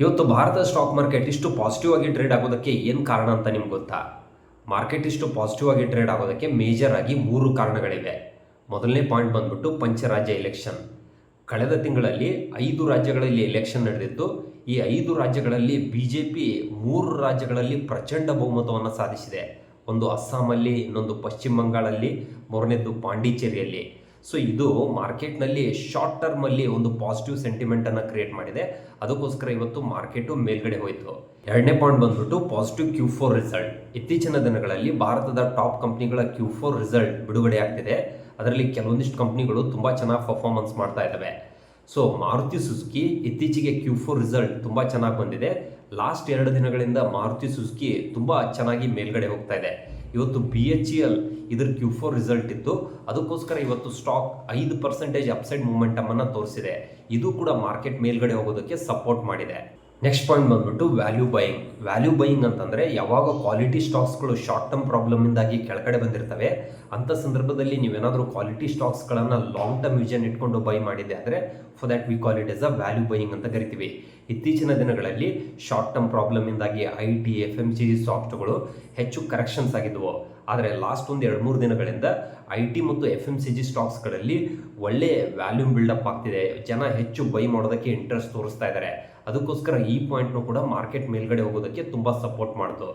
ಇವತ್ತು ಭಾರತದ stock market ಇಷ್ಟು ಪಾಸಿಟಿವ್ ಆಗಿ ಟ್ರೇಡ್ ಆಗೋದಕ್ಕೆ ಏನು ಕಾರಣ ಅಂತ ನಿಮ್ಗೆ ಗೊತ್ತಾ? ಮಾರ್ಕೆಟ್ ಇಷ್ಟು ಪಾಸಿಟಿವ್ ಆಗಿ ಟ್ರೇಡ್ ಆಗೋದಕ್ಕೆ ಮೇಜರ್ ಆಗಿ 3 ಕಾರಣಗಳಿವೆ. ಮೊದಲನೇ ಪಾಯಿಂಟ್ ಬಂದ್ಬಿಟ್ಟು ಪಂಚರಾಜ್ಯ ಎಲೆಕ್ಷನ್. ಕಳೆದ ತಿಂಗಳಲ್ಲಿ 5 ರಾಜ್ಯಗಳಲ್ಲಿ ಎಲೆಕ್ಷನ್ ನಡೆದಿತ್ತು. ಈ 5 ರಾಜ್ಯಗಳಲ್ಲಿ BJP 3 ರಾಜ್ಯಗಳಲ್ಲಿ ಪ್ರಚಂಡ ಬಹುಮತವನ್ನು ಸಾಧಿಸಿದೆ. ಒಂದು ಅಸ್ಸಾಮಲ್ಲಿ, ಇನ್ನೊಂದು ಪಶ್ಚಿಮ ಬಂಗಾಳಲ್ಲಿ, ಮೂರನೇದು ಪಾಂಡಿಚೇರಿಯಲ್ಲಿ. ಸೊ ಇದು ಮಾರ್ಕೆಟ್ನಲ್ಲಿ ಶಾರ್ಟ್ ಟರ್ಮಲ್ಲಿ ಒಂದು ಪಾಸಿಟಿವ್ ಸೆಂಟಿಮೆಂಟನ್ನು ಕ್ರಿಯೇಟ್ ಮಾಡಿದೆ. ಅದಕ್ಕೋಸ್ಕರ ಇವತ್ತು ಮಾರ್ಕೆಟು ಮೇಲ್ಗಡೆ ಹೋಯಿತು. ಎರಡನೇ ಪಾಯಿಂಟ್ ಬಂದ್ಬಿಟ್ಟು ಪಾಸಿಟಿವ್ Q4 ರಿಸಲ್ಟ್. ಇತ್ತೀಚಿನ ದಿನಗಳಲ್ಲಿ ಭಾರತದ ಟಾಪ್ ಕಂಪ್ನಿಗಳ Q4 ರಿಸಲ್ಟ್ ಬಿಡುಗಡೆ ಆಗ್ತಿದೆ. ಅದರಲ್ಲಿ ಕೆಲವೊಂದಿಷ್ಟು ಕಂಪ್ನಿಗಳು ತುಂಬ ಚೆನ್ನಾಗಿ ಪರ್ಫಾರ್ಮೆನ್ಸ್ ಮಾಡ್ತಾ ಇದ್ದಾವೆ. ಸೊ ಮಾರುತಿ ಸುಜುಕಿ ಇತ್ತೀಚೆಗೆ Q4 ರಿಸಲ್ಟ್ ತುಂಬ ಚೆನ್ನಾಗಿ ಬಂದಿದೆ. ಲಾಸ್ಟ್ 2 ದಿನಗಳಿಂದ ಮಾರುತಿ ಸುಜುಕಿ ತುಂಬ ಚೆನ್ನಾಗಿ ಮೇಲ್ಗಡೆ ಹೋಗ್ತಾ ಇದೆ. ಇವತ್ತು BHEL ಇದ್ರ Q4 ರಿಸಲ್ಟ್ ಇತ್ತು. ಅದಕ್ಕೋಸ್ಕರ ಇವತ್ತು ಸ್ಟಾಕ್ 5% ಅಪ್ಸೈಡ್ ಮೂಮೆಂಟಮನ್ನು ತೋರಿಸಿದೆ. ಇದು ಕೂಡ ಮಾರ್ಕೆಟ್ ಮೇಲ್ಗಡೆ ಹೋಗೋದಕ್ಕೆ ಸಪೋರ್ಟ್ ಮಾಡಿದೆ. ನೆಕ್ಸ್ಟ್ ಪಾಯಿಂಟ್ ಬಂದ್ಬಿಟ್ಟು ವ್ಯಾಲ್ಯೂ ಬೈಯಿಂಗ್. ವ್ಯಾಲ್ಯೂ ಬೈಯಿಂಗ್ ಅಂತಂದರೆ ಯಾವಾಗ ಕ್ವಾಲಿಟಿ ಸ್ಟಾಕ್ಸ್ಗಳು ಶಾರ್ಟ್ ಟರ್ಮ್ ಪ್ರಾಬ್ಲಮಿಂದಾಗಿ ಕೆಳಗಡೆ ಬಂದಿರ್ತವೆ, ಅಂಥ ಸಂದರ್ಭದಲ್ಲಿ ನೀವೇನಾದರೂ ಕ್ವಾಲಿಟಿ ಸ್ಟಾಕ್ಸ್ಗಳನ್ನು ಲಾಂಗ್ ಟರ್ಮ್ ವಿಷನ್ ಇಟ್ಕೊಂಡು ಬೈ ಮಾಡಿದೆ ಅಂದರೆ for that we call it as a value buying ಅಂತ ಕರಿತೀವಿ. ಇತ್ತೀಚಿನ ದಿನಗಳಲ್ಲಿ ಶಾರ್ಟ್ ಟರ್ಮ್ ಪ್ರಾಬ್ಲಮಿಂದಾಗಿ IT, FMCG ಸ್ಟಾಕ್ಸ್ಗಳು ಹೆಚ್ಚು ಕರೆಕ್ಷನ್ಸ್ ಆಗಿದ್ದವು. ಆದರೆ ಲಾಸ್ಟ್ ಒಂದು 2-3 ದಿನಗಳಿಂದ IT ಮತ್ತು FMCG ಸ್ಟಾಕ್ಸ್ಗಳಲ್ಲಿ ಒಳ್ಳೆ ವ್ಯಾಲ್ಯೂಮ್ ಬಿಲ್ಡಪ್ ಆಗ್ತಿದೆ. ಜನ ಹೆಚ್ಚು ಬೈ ಮಾಡೋದಕ್ಕೆ ಇಂಟ್ರೆಸ್ಟ್ ತೋರಿಸ್ತಾ ಇದ್ದಾರೆ. ಅದಕ್ಕೋಸ್ಕರ ಈ ಪಾಯಿಂಟ್ನು ಕೂಡ ಮಾರ್ಕೆಟ್ ಮೇಲ್ಗಡೆ ಹೋಗೋದಕ್ಕೆ ತುಂಬ ಸಪೋರ್ಟ್ ಮಾಡ್ತು.